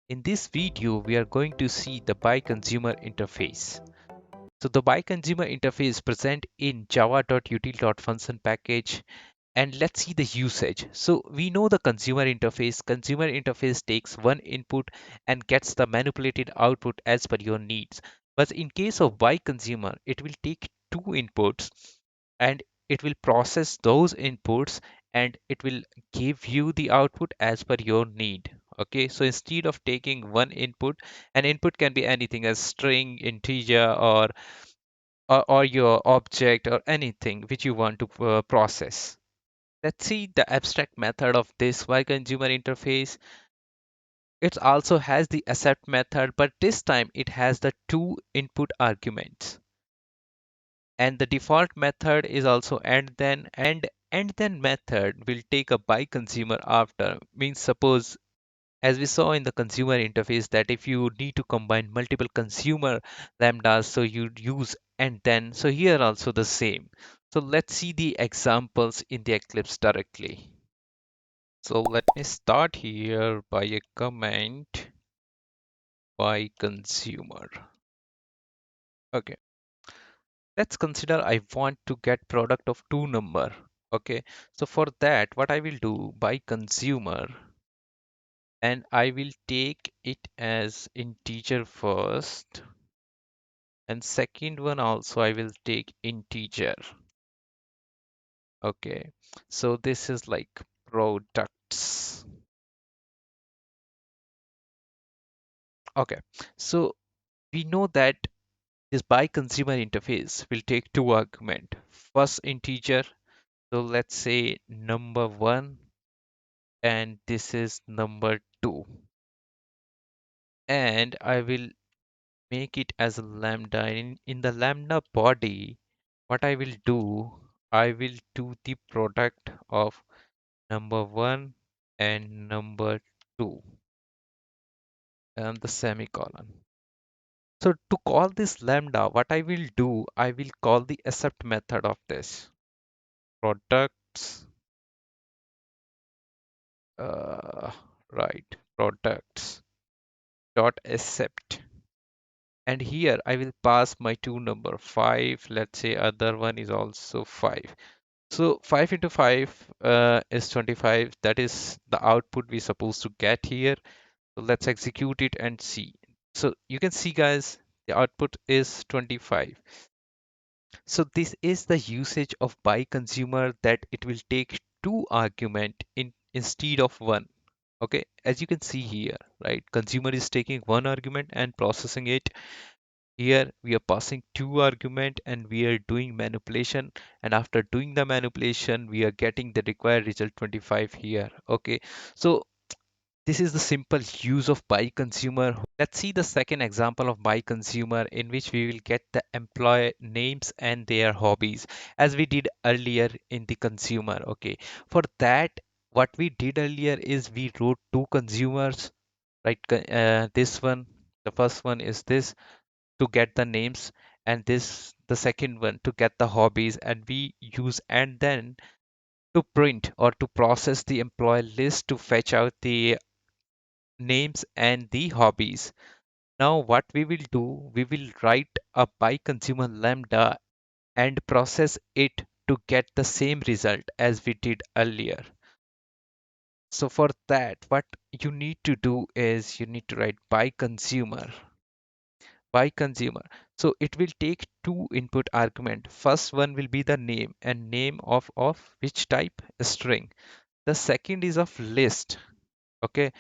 In this video, we are going to see the BiConsumer interface. So the BiConsumer interface present in java.util.function package, and let's see the usage. So we know the consumer interface. Consumer interface takes one input and gets the manipulated output as per your needs. But in case of BiConsumer, it will take two inputs and it will process those inputs and it will give you the output as per your need. Okay, so instead of taking one input, an input can be anything as string, integer, or your object or anything which you want to process. Let's see the abstract method of this Y consumer interface. It also has the accept method, but this time it has the two input arguments. And the default method is also and then method will take a by consumer after. Means suppose as we saw in the consumer interface that if you need to combine multiple consumer lambdas, so you use and then. So here also the same. So let's see the examples in the Eclipse directly. So let me start here by a comment by consumer. Okay, let's consider I want to get product of two number. Okay, so for that, what I will do by consumer, and I will take it as integer first, and second one also I will take integer. Okay, so this is like products. Okay, so we know that this by consumer interface will take two argument. First integer, so let's say number one, and this is number two. And I will make it as a lambda. In the lambda body, what I will do, I will do the product of number one and number two and the semicolon. So to call this lambda, what I will do, I will call the accept method of this products, uh, right, products dot accept. And here I will pass my two number 5. Let's say other one is also 5. So 5 into 5 is 25. That is the output we supposed to get here. So let's execute it and see. So you can see guys, the output is 25. So this is the usage of by consumer, that it will take two argument instead of one. Okay, as you can see here, right? Consumer is taking one argument and processing it. Here we are passing two argument and we are doing manipulation, and after doing the manipulation we are getting the required result 25 here. Okay, so this is the simple use of by consumer. Let's see the second example of by consumer, in which we will get the employee names and their hobbies as we did earlier in the consumer. Okay, for that, what we did earlier is we wrote two consumers, right? This one, the first one is this to get the names, and this the second one to get the hobbies, and we use and then to print or to process the employee list to fetch out the names and the hobbies. Now what we will do, we will write a by consumer lambda and process it to get the same result as we did earlier. So for that, what you need to do is you need to write by consumer. So it will take two input argument. First one will be the name, and name of which type? A string. The second is of list. Okay,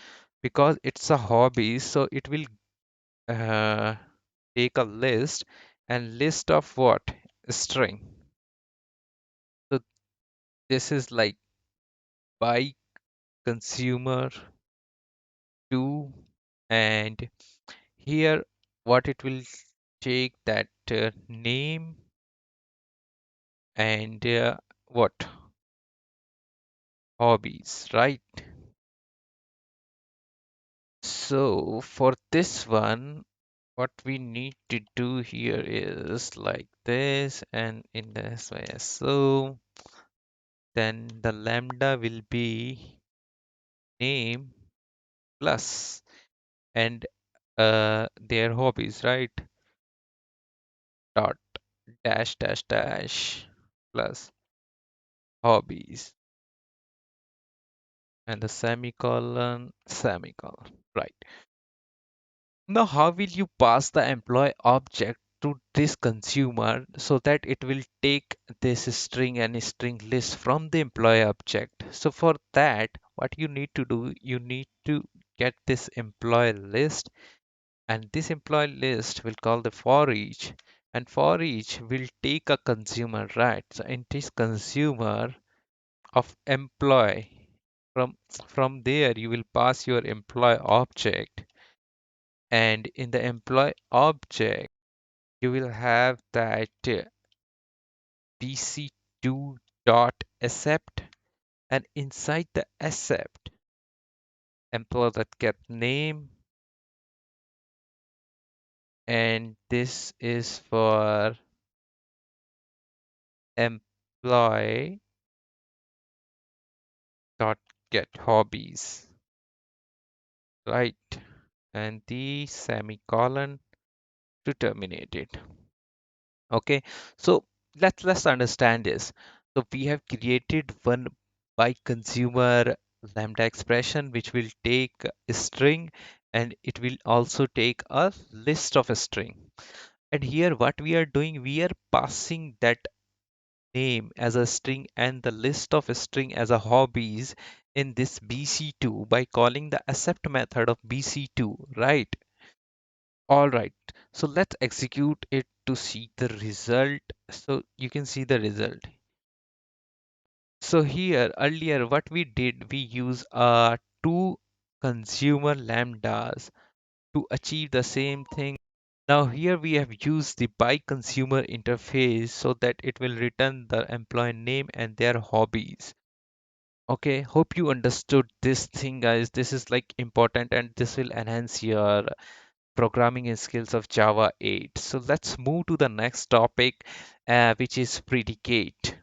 because it's a hobby, so it will uh, take a list, and list of what? A string. So this is like by consumer 2, and here what it will take, that name and what? Hobbies, right? So for this one, what we need to do here is like this, and in this way. So then the lambda will be name plus, and their hobbies, right? Dot dash dash dash plus hobbies and the semicolon semicolon, right? Now, how will you pass the employee object to this consumer so that it will take this string and string list from the employee object? So for that, what you need to do, you need to get this employee list, and this employee list will call the for each, and for each will take a consumer, right? So in this consumer of employee, from there you will pass your employee object, and in the employee object you will have that bc2 dot accept, and inside the accept employee that get name, and this is for employee dot get hobbies, right? And the semicolon to terminate it. Okay, so let's understand this. So we have created one by consumer lambda expression which will take a string, and it will also take a list of a string. And here what we are doing, we are passing that name as a string and the list of a string as a hobbies in this bc2 by calling the accept method of bc2, right? All right, so let's execute it to see the result. So you can see the result. So here earlier what we did, we use two consumer lambdas to achieve the same thing. Now here we have used the by consumer interface so that it will return the employee name and their hobbies. Okay, hope you understood this thing, guys. This is like important and this will enhance your programming skills of Java 8. So let's move to the next topic, which is predicate.